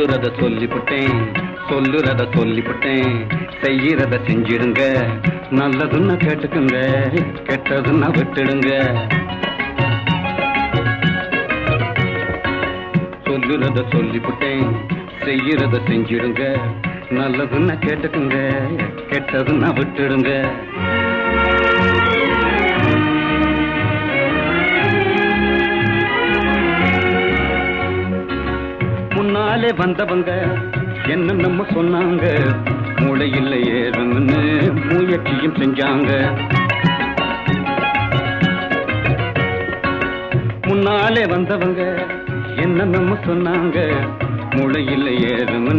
சொல்லுறத சொல்லிவிட்டேன், சொல்லுறத சொல்லிவிட்டேன், செய்யறத செஞ்சிடுங்க. நல்லதுன்னா கேட்டுக்குங்க, கெட்டதுன்னா விட்டுடுங்க. சொல்லுறத சொல்லிவிட்டேன், செய்யறத செஞ்சிடுங்க. நல்லதுன்னா கேட்டுக்குங்க, கெட்டதுன்னா விட்டுடுங்க. முன்னாலே வந்தவங்க என்னென்னமோ சொன்னாங்க, மூளையில் ஏறும்னு முயற்சியும் செஞ்சாங்க. முன்னாலே வந்தவங்க என்னென்னமோ சொன்னாங்க, மூளையில் ஏறும்னு